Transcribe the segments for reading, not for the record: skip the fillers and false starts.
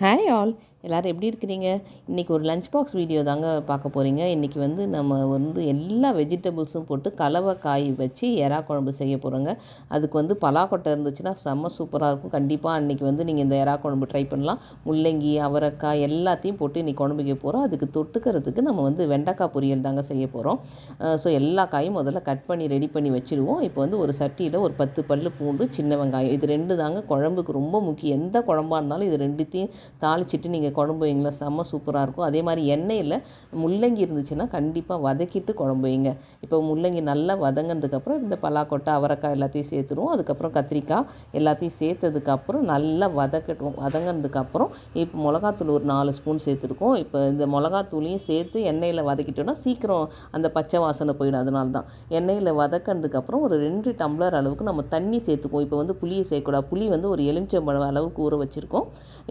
Hi all, எல்லோரும் எப்படி இருக்கிறீங்க? இன்றைக்கி ஒரு லஞ்ச் பாக்ஸ் வீடியோ தாங்க பார்க்க போகிறீங்க. இன்றைக்கி நம்ம எல்லா வெஜிடபிள்ஸும் போட்டு கலவை காய் வச்சு எறா குழம்பு செய்ய போகிறோங்க. அதுக்கு பலாக்கொட்டை இருந்துச்சுன்னா செம்ம சூப்பராக இருக்கும். கண்டிப்பாக அன்றைக்கி நீங்கள் இந்த எறா குழம்பு ட்ரை பண்ணலாம். முள்ளங்கி, அவரைக்காய் எல்லாத்தையும் போட்டு இன்றைக்கி குழம்பு வைக்க போகிறோம். அதுக்கு தொட்டுக்கிறதுக்கு நம்ம வெண்டைக்காய் பொரியல் தாங்க செய்ய போகிறோம். ஸோ எல்லா காயும் முதல்ல கட் பண்ணி ரெடி பண்ணி வச்சுருவோம். இப்போ ஒரு சட்டியில் ஒரு 10 பல் பூண்டு, சின்ன வெங்காயம், இது 2 தாங்க குழம்புக்கு ரொம்ப முக்கியம். எந்த குழம்பாக இருந்தாலும் இது 2த்தையும் தாளிச்சிட்டு நீங்கள் குழம்பு வைங்களா, செம்ம சூப்பராக இருக்கும். அதே மாதிரி எண்ணெயில் முள்ளங்கி இருந்துச்சுன்னா கண்டிப்பாக வதக்கிட்டு குழம்பு வைங்க. இப்போ முள்ளங்கி நல்லா வதங்கினதுக்கப்புறம் இந்த பலாக்கொட்டை, அவரைக்காய் எல்லாத்தையும் சேர்த்துருவோம். அதுக்கப்புறம் கத்திரிக்காய் எல்லாத்தையும் சேர்த்ததுக்கப்புறம் நல்லா வதக்கட்டும். வதங்கினதுக்கப்புறம் இப்போ மிளகாத்தூள் ஒரு 4 ஸ்பூன் சேர்த்துருக்கோம். இப்போ இந்த மிளகாத்தூளையும் சேர்த்து எண்ணெயில் வதக்கிட்டோன்னா சீக்கிரம் அந்த பச்சை வாசனை போயிடும். அதனால தான் எண்ணெயில் வதக்கினதுக்கப்புறம் ஒரு 2 டம்ளர் அளவுக்கு நம்ம தண்ணி சேர்த்துக்குவோம். இப்போ புளியை சேர்க்கக்கூடாது. புளி ஒரு எலுமிச்சம்பழம் அளவுக்கு ஊற வச்சுருக்கோம்.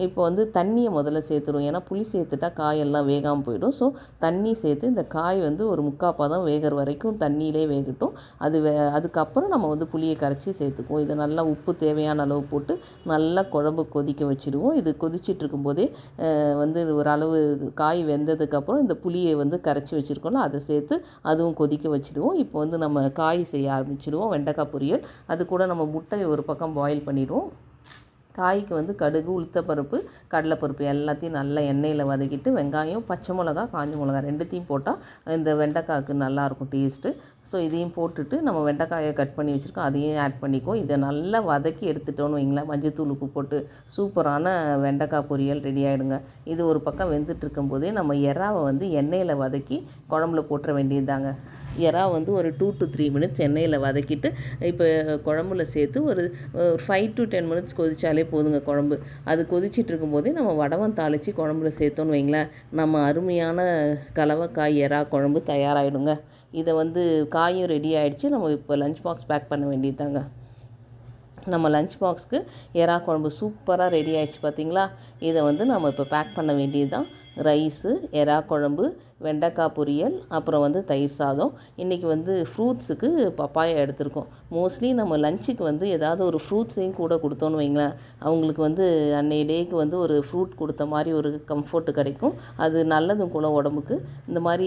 இப்போ தண்ணியை முதல்ல சேர்த்துருவோம். ஏன்னா புளி சேர்த்துட்டா காயெல்லாம் வேகாமல் போயிடும். ஸோ தண்ணி சேர்த்து இந்த காய் ஒரு 3/4 பதம் வேகிற வரைக்கும் தண்ணியிலே வேகட்டும். அதுக்கப்புறம் நம்ம புளியை கரைச்சி சேர்த்துக்குவோம். இதை நல்லா உப்பு தேவையான அளவு போட்டு நல்லா குழம்பு கொதிக்க வச்சுடுவோம். இது கொதிச்சிட்டு இருக்கும்போதே ஒரு அளவு காய் வெந்ததுக்கப்புறம் இந்த புளியை கரைச்சி வச்சுருக்கோம்ல, அதை சேர்த்து அதுவும் கொதிக்க வச்சுடுவோம். இப்போ நம்ம காய் செய்ய ஆரம்பிச்சிடுவோம். வெண்டைக்காய் பொரியல். அது கூட நம்ம முட்டையை ஒரு பக்கம் பாயில் பண்ணிடுவோம். காய்க்கு கடுகு, உளுத்தப்பருப்பு, கடலைப்பருப்பு எல்லாத்தையும் நல்லா எண்ணெயில் வதக்கிட்டு வெங்காயம், பச்சை மிளகா, காஞ்ச மிளகா 2த்தையும் போட்டால் இந்த வெண்டைக்காய்க்கு நல்லாயிருக்கும் டேஸ்ட்டு. ஸோ இதையும் போட்டுட்டு நம்ம வெண்டைக்காயை கட் பண்ணி வச்சுருக்கோம், அதையும் ஆட் பண்ணிக்குவோம். இதை நல்லா வதக்கி எடுத்துட்டோன்னு வைங்களேன், மஞ்சத்தூள், உப்பு போட்டு சூப்பரான வெண்டைக்காய் பொரியல் ரெடி ஆகிடுங்க. இது ஒரு பக்கம் வெந்துட்டு இருக்கும்போதே நம்ம எறாவை எண்ணெயில் வதக்கி குழம்புல போட்டுற வேண்டியது தாங்க. எறா ஒரு 2 to 3 மினிட்ஸ் எண்ணெயில் வதக்கிட்டு இப்போ குழம்புல சேர்த்து ஒரு 5 to 10 மினிட்ஸ் கொதித்தாலே போதுங்க குழம்பு. அது கொதிச்சிட்டு இருக்கும்போதே நம்ம வடவம் தாளித்து குழம்புல சேர்த்தோன்னு வைங்களேன், நம்ம அருமையான கலவைக்காய் எறா குழம்பு தயாராகிடுங்க. இதை காயும் ரெடி ஆகிடுச்சு. நம்ம இப்போ லஞ்ச் பாக்ஸ் பேக் பண்ண வேண்டியது தாங்க. நம்ம லஞ்ச் பாக்ஸ்க்கு எறா குழம்பு சூப்பராக ரெடி ஆகிடுச்சு பார்த்தீங்களா? இதை நம்ம இப்போ பேக் பண்ண வேண்டியது தான். ரைஸு, எறா குழம்பு, வெண்டைக்காய் பொரியல், அப்புறம் தயிர் சாதம். இன்றைக்கி ஃப்ரூட்ஸுக்கு பப்பாயா எடுத்திருக்கோம். மோஸ்ட்லி நம்ம லஞ்சுக்கு ஏதாவது ஒரு ஃப்ரூட்ஸையும் கூட கொடுத்தோன்னு வைங்களேன், அவங்களுக்கு அன்றைய டேக்கு ஒரு ஃப்ரூட் கொடுத்த மாதிரி ஒரு கம்ஃபர்ட் கிடைக்கும். அது நல்லதும் கூட உடம்புக்கு. இந்த மாதிரி